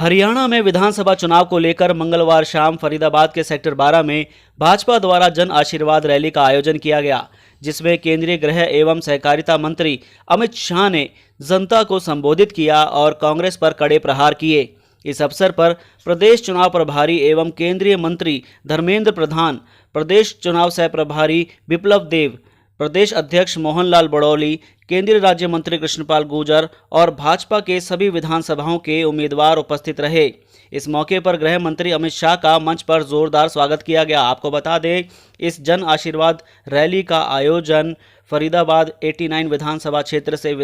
हरियाणा में विधानसभा चुनाव को लेकर मंगलवार शाम फरीदाबाद के सेक्टर 12 में भाजपा द्वारा जन आशीर्वाद रैली का आयोजन किया गया, जिसमें केंद्रीय गृह एवं सहकारिता मंत्री अमित शाह ने जनता को संबोधित किया और कांग्रेस पर कड़े प्रहार किए। इस अवसर पर प्रदेश चुनाव प्रभारी एवं केंद्रीय मंत्री धर्मेंद्र प्रधान, प्रदेश चुनाव सह प्रभारी विप्लव देव, प्रदेश अध्यक्ष मोहनलाल बड़ौली, केंद्रीय राज्य मंत्री कृष्णपाल गुर्जर और भाजपा के सभी विधानसभाओं के उम्मीदवार उपस्थित रहे। इस मौके पर गृह मंत्री अमित शाह का मंच पर जोरदार स्वागत किया गया। आपको बता दें, इस जन आशीर्वाद रैली का आयोजन फरीदाबाद 89 विधानसभा क्षेत्र से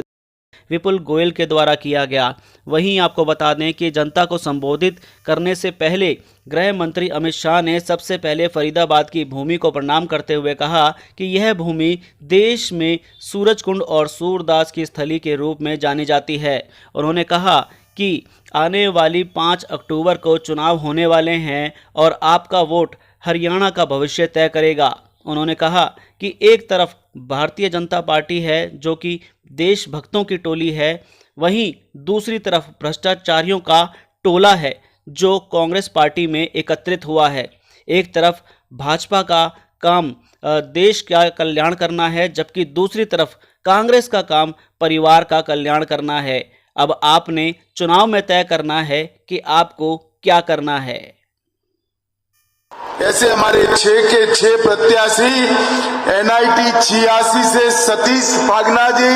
विपुल गोयल के द्वारा किया गया। वहीं आपको बता दें कि जनता को संबोधित करने से पहले गृह मंत्री अमित शाह ने सबसे पहले फरीदाबाद की भूमि को प्रणाम करते हुए कहा कि यह भूमि देश में सूरजकुंड और सूरदास की स्थली के रूप में जानी जाती है। उन्होंने कहा कि आने वाली 5 अक्टूबर को चुनाव होने वाले हैं और आपका वोट हरियाणा का भविष्य तय करेगा। उन्होंने कहा कि एक तरफ भारतीय जनता पार्टी है जो कि देशभक्तों की टोली है, वहीं दूसरी तरफ भ्रष्टाचारियों का टोला है जो कांग्रेस पार्टी में एकत्रित हुआ है। एक तरफ भाजपा का काम देश का कल्याण करना है, जबकि दूसरी तरफ कांग्रेस का काम परिवार का कल्याण करना है। अब आपने चुनाव में तय करना है कि आपको क्या करना है। ऐसे हमारे 6 के 6 प्रत्याशी NIT 86 से सतीश फागना जी,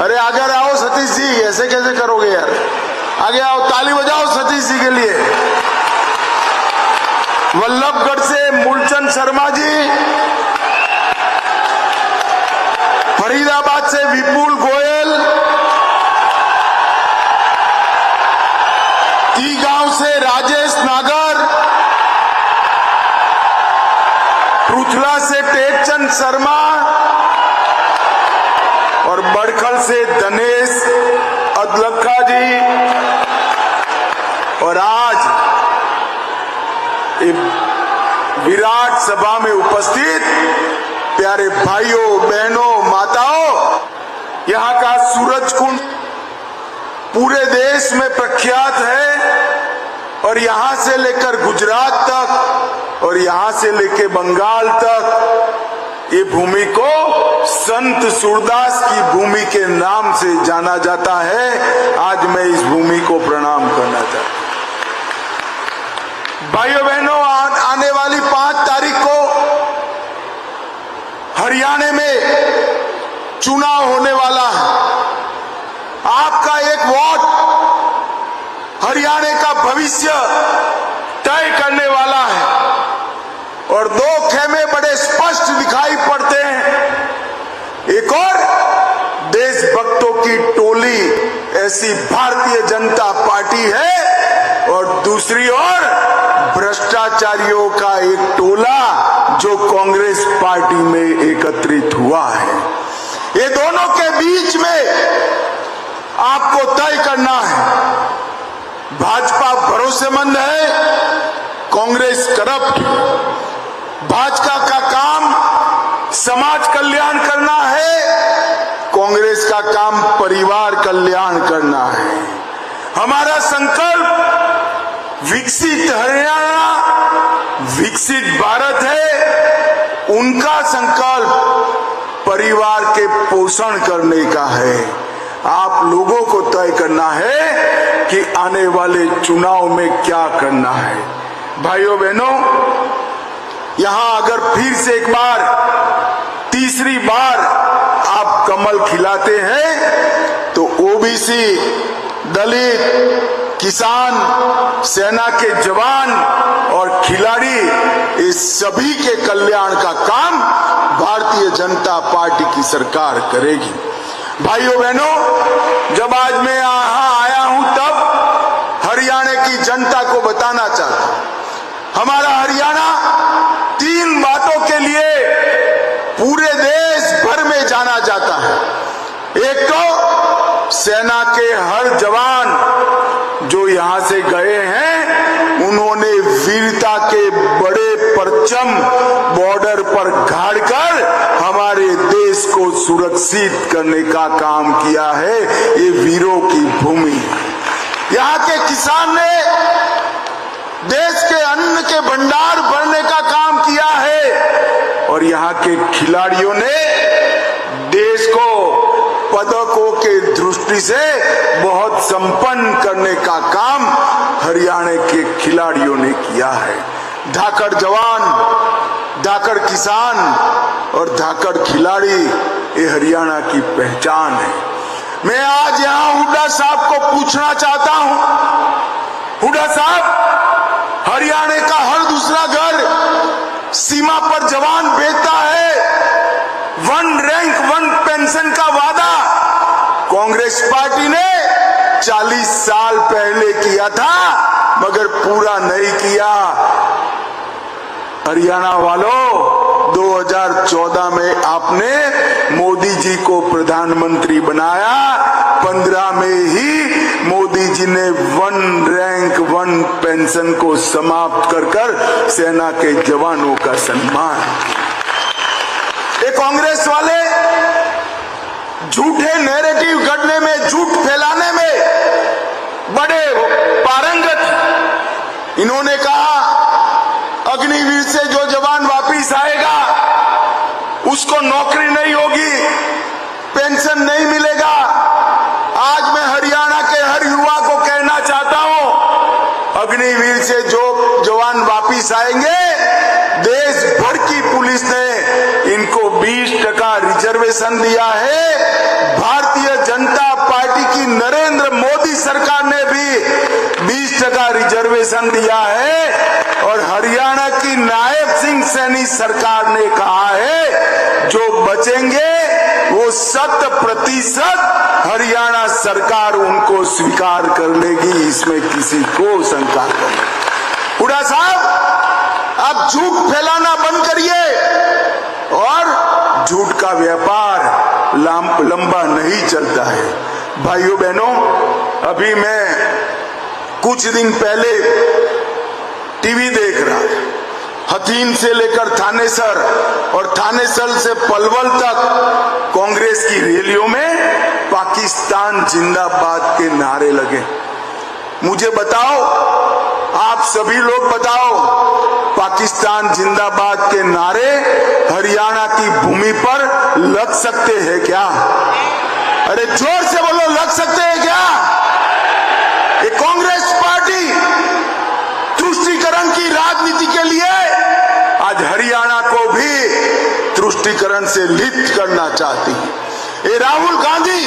अरे आगे आओ सतीश जी, ऐसे कैसे करोगे यार, आगे आओ, ताली बजाओ सतीश जी के लिए। वल्लभगढ़ से मूलचंद शर्मा जी, फरीदाबाद से विपुल गोयल, गांव से राजेश नागर, पृथला से टेकचंद शर्मा और बड़खल से दिनेश अदलखा जी। और आज विराट सभा में उपस्थित प्यारे भाइयों, बहनों, माताओं, यहाँ का सूरजकुंड पूरे देश में प्रख्यात है और यहां से लेकर गुजरात तक और यहां से लेकर बंगाल तक ये भूमि को संत सूरदास की भूमि के नाम से जाना जाता है। आज मैं इस भूमि को प्रणाम करना चाहता हूं। भाइयों बहनों, आने वाली 5 तारीख को हरियाणा में चुनाव होने वाला है। आपका एक वोट हरियाणा का भविष्य तय करने वाला है और 2 खेमे बड़े स्पष्ट दिखाई पड़ते हैं। एक और देशभक्तों की टोली ऐसी भारतीय जनता पार्टी है और दूसरी ओर भ्रष्टाचारियों का एक टोला जो कांग्रेस पार्टी में एकत्रित हुआ है। ये दोनों के बीच में आपको तय करना है। भाजपा भरोसेमंद है, कांग्रेस करप्ट। भाजपा का काम समाज कल्याण करना है, कांग्रेस का काम परिवार कल्याण करना है। हमारा संकल्प विकसित हरियाणा, विकसित भारत है। उनका संकल्प परिवार के पोषण करने का है। आप लोगों को तय करना है कि आने वाले चुनाव में क्या करना है। भाइयों बहनों, यहां अगर फिर से एक बार, तीसरी बार आप कमल खिलाते हैं तो OBC, दलित, किसान, सेना के जवान और खिलाड़ी, इस सभी के कल्याण का काम भारतीय जनता पार्टी की सरकार करेगी। भाइयों बहनों, जब आज मैं यहां आया हूं तब हरियाणा की जनता को बताना चाहता हूं, हमारा हरियाणा 3 बातों के लिए पूरे देश भर में जाना जाता है। एक तो सेना के हर जवान जो यहां से गए हैं, उन्होंने वीरता के बड़े परचम बॉर्डर पर गाड़कर हमारे देश को सुरक्षित करने का काम किया है। ये वीरों की भूमि। यहाँ के किसान ने यहाँ के खिलाड़ियों ने देश को पदकों के दृष्टि से बहुत संपन्न करने का काम हरियाणा के खिलाड़ियों ने किया है। धाकड़ जवान, धाकड़ किसान और धाकड़ खिलाड़ी ये हरियाणा की पहचान है। मैं आज यहाँ हुड्डा साहब को पूछना चाहता हूँ, हुड्डा साहब, हरियाणा का हर दूसरा घर सीमा पर जवान भेजता है। 1 रैंक 1 पेंशन का वादा कांग्रेस पार्टी ने 40 साल पहले किया था, मगर पूरा नहीं किया। हरियाणा वालों, 2014 में आपने मोदी जी को प्रधानमंत्री बनाया। 15 में ही मोदी जी ने 1 रैंक 1 पेंशन को समाप्त कर सेना के जवानों का सम्मान। ये कांग्रेस वाले झूठे नैरेटिव गढ़ने में, झूठ फैलाने में बड़े पारंगत। इन्होंने कहा अग्निवीर से जो जवान वापिस आएगा उसको नौकरी नहीं होगी, पेंशन नहीं मिलेगा। आज मैं हरियाणा के हर युवा को कहना चाहता हूं, अग्निवीर से जो जवान वापिस आएंगे, देश भर की पुलिस ने इनको 20% रिजर्वेशन दिया है। भारतीय जनता पार्टी की नरेंद्र मोदी सरकार ने भी 20% रिजर्वेशन दिया है। और हरियाणा की नायब सिंह सैनी सरकार ने कहा है जो बचेंगे वो 100% हरियाणा सरकार उनको स्वीकार कर लेगी, इसमें किसी को शंका नहीं। हुड्डा साहब, आप झूठ फैलाना बंद करिए और झूठ का व्यापार लंबा नहीं चलता है। भाइयों बहनों, अभी मैं कुछ दिन पहले टीवी देख रहा, हथीन से लेकर थानेसर और थानेसर से पलवल तक कांग्रेस की रैलियों में पाकिस्तान जिंदाबाद के नारे लगे। मुझे बताओ, आप सभी लोग बताओ, पाकिस्तान जिंदाबाद के नारे हरियाणा की भूमि पर लग सकते हैं क्या? अरे जोर से बोलो, लग सकते हैं क्या? ये कांग्रेस पार्टी तुष्टीकरण की राजनीति के लिए आज हरियाणा को भी तुष्टीकरण से लिप्त करना चाहती है। ये राहुल गांधी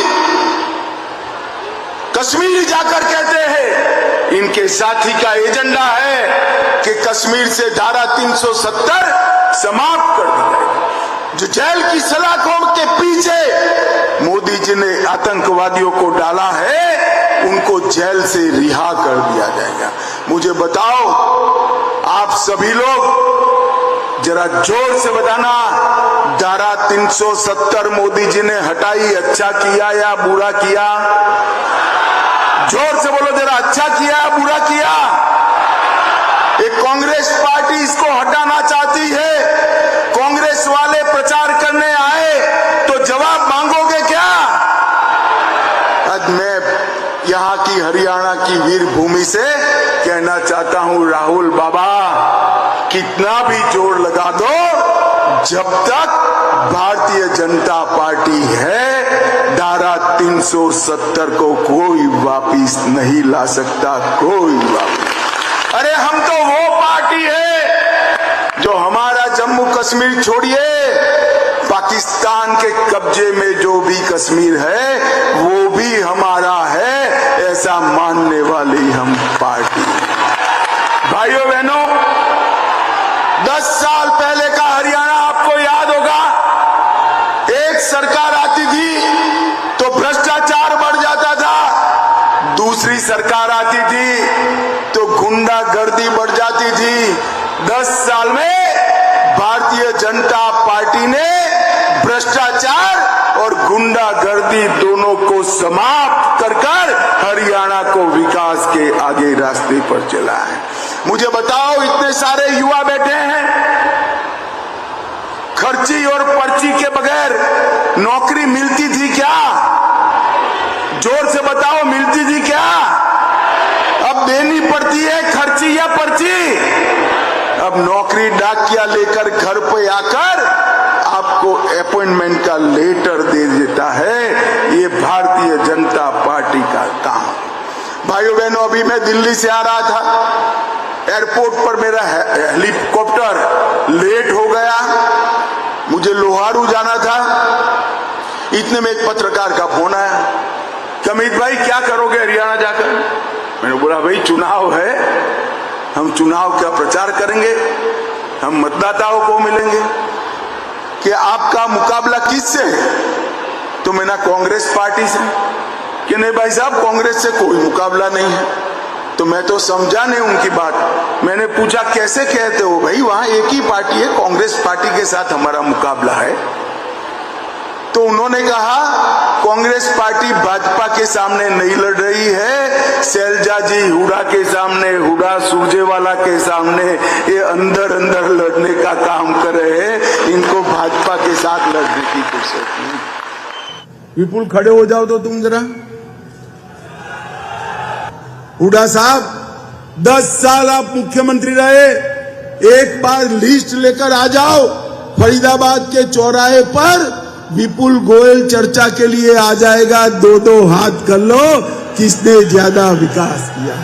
कश्मीर जाकर कहते हैं इनके साथी का एजेंडा है कि कश्मीर से धारा 370 समाप्त कर दी जाए। जो जेल की सलाखों के पीछे मोदी जी ने आतंकवादियों को डाला है, उनको जेल से रिहा कर दिया जाएगा। मुझे बताओ, आप सभी लोग जरा जोर से बताना, धारा 370 मोदी जी ने हटाई, अच्छा किया या बुरा किया? जोर से बोलो जरा, अच्छा किया या बुरा किया? एक कांग्रेस पार्टी इसको हटाना चाहती है। कांग्रेस वाले प्रचार करने आए तो जवाब मांगोगे क्या? आज मैं यहाँ की हरियाणा की वीर भूमि से कहना चाहता हूँ, राहुल बाबा, कितना भी जोर लगा दो, जब तक भारतीय जनता पार्टी है, धारा 370 को कोई वापिस नहीं ला सकता, कोई वापिस। अरे हम तो वो पार्टी है जो हमारा जम्मू कश्मीर छोड़िए, पाकिस्तान के कब्जे में जो भी कश्मीर है वो भी हमारा है, ऐसा मानने वाली हम पार्टी। भाइयों बहनों, 10 साल पहले का हरियाणा आपको याद होगा। एक सरकार आती थी तो भ्रष्टाचार बढ़ जाता था, दूसरी सरकार आती थी तो गुंडागर्दी बढ़ जाती थी। 10 साल में भारतीय जनता पार्टी ने भ्रष्टाचार और गुंडागर्दी दोनों को समाप्त कर हरियाणा को विकास के आगे रास्ते पर चला है। मुझे बताओ, इतने सारे युवा बैठे हैं, खर्ची और पर्ची के बगैर नौकरी मिलती थी क्या? जोर से बताओ, मिलती थी क्या? अब देनी पड़ती है खर्ची या पर्ची। अब नौकरी डाकिया लेकर घर पे आकर आपको अपॉइंटमेंट का लेटर दे देता है, ये भारतीय जनता पार्टी का काम। भाइयों बहनों, अभी मैं दिल्ली से आ रहा था, एयरपोर्ट पर मेरा हेलीकॉप्टर लेट हो गया, मुझे लोहारू जाना था। इतने में एक पत्रकार का फोन आया कि अमित भाई क्या करोगे हरियाणा जाकर। मैंने बोला भाई चुनाव है, हम चुनाव का प्रचार करेंगे, हम मतदाताओं को मिलेंगे। कि आपका मुकाबला किससे है? तो मैं ना कांग्रेस पार्टी से, कि नहीं भाई साहब कांग्रेस से कोई मुकाबला नहीं है। तो मैं तो समझा नहीं उनकी बात। मैंने पूछा कैसे कहते हो भाई, वहां एक ही पार्टी है, कांग्रेस पार्टी के साथ हमारा मुकाबला है। तो उन्होंने कहा कांग्रेस पार्टी भाजपा के सामने नहीं लड़ रही है, शैलजा जी हुडा के सामने, हुडा सुरजेवाला के सामने ये अंदर अंदर लड़ने का काम कर रहे हैं, इनको भाजपा के साथ लड़ने की फुर्सत नहीं। विपुल खड़े हो जाओ तो तुम जरा। हुडा साहब 10 साल आप मुख्यमंत्री रहे, एक बार लिस्ट लेकर आ जाओ, फरीदाबाद के चौराहे पर विपुल गोयल चर्चा के लिए आ जाएगा। 2-2 हाथ कर लो, किसने ज्यादा विकास किया।